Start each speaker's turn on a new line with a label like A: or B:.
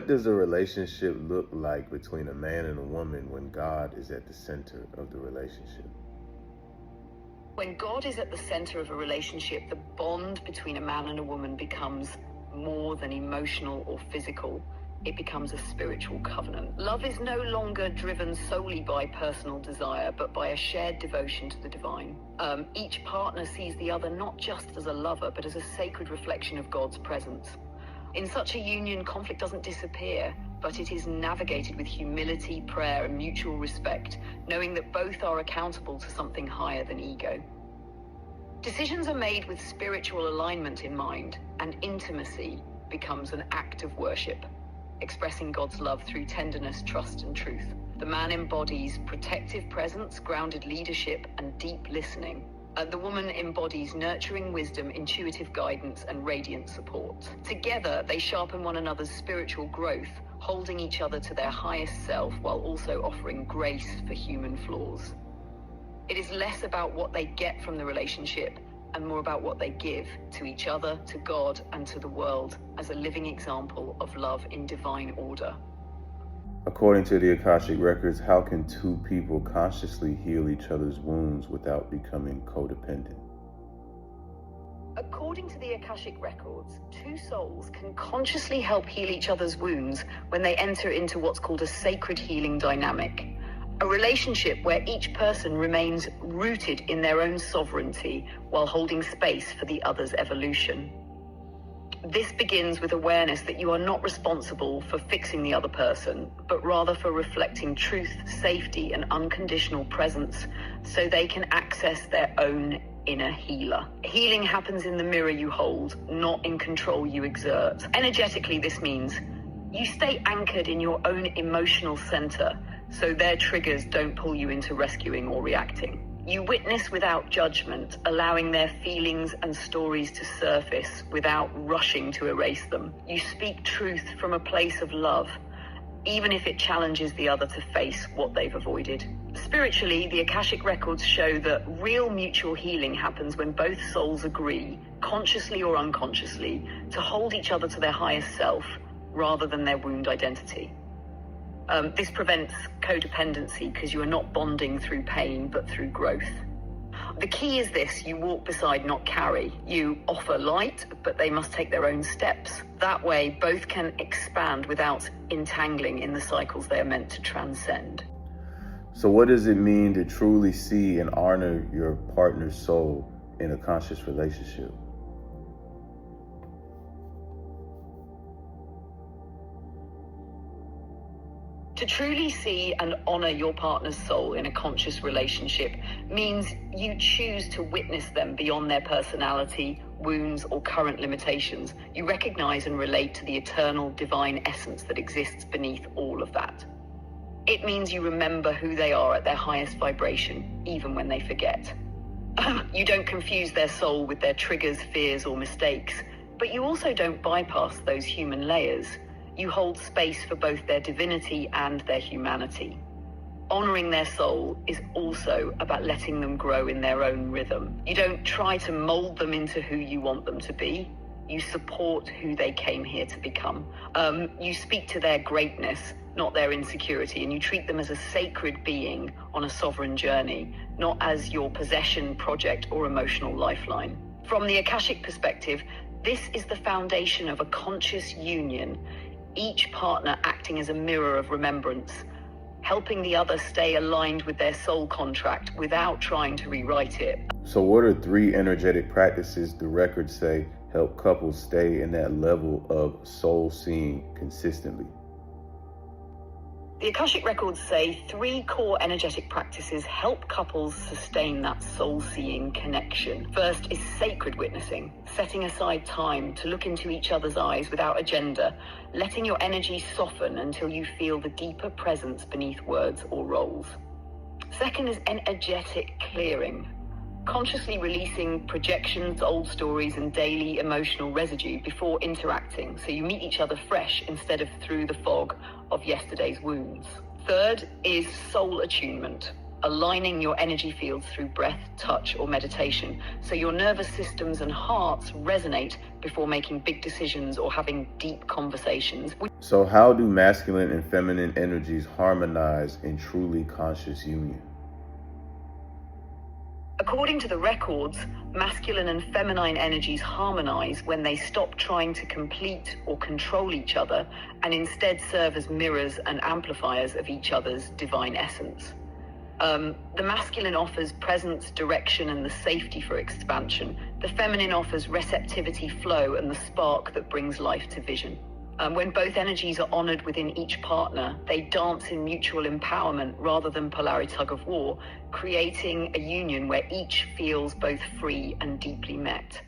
A: what does a relationship look like between a man and a woman when God is at the center of the relationship?
B: When God is at the center of a relationship, the bond between a man and a woman becomes more than emotional or physical. It becomes a spiritual covenant. Love is no longer driven solely by personal desire, but by a shared devotion to the divine. Each partner sees the other not just as a lover, but as a sacred reflection of God's presence. In such a union, conflict doesn't disappear, but it is navigated with humility, prayer, and mutual respect, knowing that both are accountable to something higher than ego. Decisions are made with spiritual alignment in mind, and intimacy becomes an act of worship, expressing God's love through tenderness, trust, and truth. The man embodies protective presence, grounded leadership, and deep listening. The woman embodies nurturing wisdom, intuitive guidance, and radiant support. Together, they sharpen one another's spiritual growth, holding each other to their highest self while also offering grace for human flaws. It is less about what they get from the relationship and more about what they give to each other, to God, and to the world as a living example of love in divine order.
A: According to the Akashic Records, how can two people consciously heal each other's wounds without becoming codependent?
B: According to the Akashic Records, two souls can consciously help heal each other's wounds when they enter into what's called a sacred healing dynamic, a relationship where each person remains rooted in their own sovereignty while holding space for the other's evolution. This begins with awareness that you are not responsible for fixing the other person, but rather for reflecting truth, safety, and unconditional presence so they can access their own inner healer. Healing happens in the mirror you hold, not in control you exert. Energetically, this means you stay anchored in your own emotional center so their triggers don't pull you into rescuing or reacting. You witness without judgment, allowing their feelings and stories to surface without rushing to erase them. You speak truth from a place of love, even if it challenges the other to face what they've avoided. Spiritually, the Akashic Records show that real mutual healing happens when both souls agree, consciously or unconsciously, to hold each other to their highest self rather than their wound identity. This prevents codependency because you are not bonding through pain, but through growth. The key is this: you walk beside, not carry. You offer light, but they must take their own steps. That way, both can expand without entangling in the cycles they are meant to transcend.
A: So what does it mean to truly see and honor your partner's soul in a conscious relationship?
B: To truly see and honor your partner's soul in a conscious relationship means you choose to witness them beyond their personality, wounds, or current limitations. You recognize and relate to the eternal divine essence that exists beneath all of that. It means you remember who they are at their highest vibration, even when they forget. You don't confuse their soul with their triggers, fears, or mistakes, but you also don't bypass those human layers. You hold space for both their divinity and their humanity. Honoring their soul is also about letting them grow in their own rhythm. You don't try to mold them into who you want them to be. You support who they came here to become. You speak to their greatness, not their insecurity, and you treat them as a sacred being on a sovereign journey, not as your possession, project, or emotional lifeline. From the Akashic perspective, this is the foundation of a conscious union, each partner acting as a mirror of remembrance, helping the other stay aligned with their soul contract without trying to rewrite it.
A: So what are 3 energetic practices the records say help couples stay in that level of soul seeing consistently?
B: The Akashic Records say 3 core energetic practices help couples sustain that soul-seeing connection. First is sacred witnessing, setting aside time to look into each other's eyes without agenda, letting your energy soften until you feel the deeper presence beneath words or roles. Second is energetic clearing, consciously releasing projections, old stories, and daily emotional residue before interacting, so you meet each other fresh instead of through the fog of yesterday's wounds. Third is soul attunement, aligning your energy fields through breath, touch, or meditation, so your nervous systems and hearts resonate before making big decisions or having deep conversations.
A: So how do masculine and feminine energies harmonize in truly conscious union?
B: According to the records, masculine and feminine energies harmonize when they stop trying to complete or control each other and instead serve as mirrors and amplifiers of each other's divine essence. The masculine offers presence, direction, and the safety for expansion. The feminine offers receptivity, flow, and the spark that brings life to vision. When both energies are honored within each partner, they dance in mutual empowerment rather than polarity tug of war, creating a union where each feels both free and deeply met.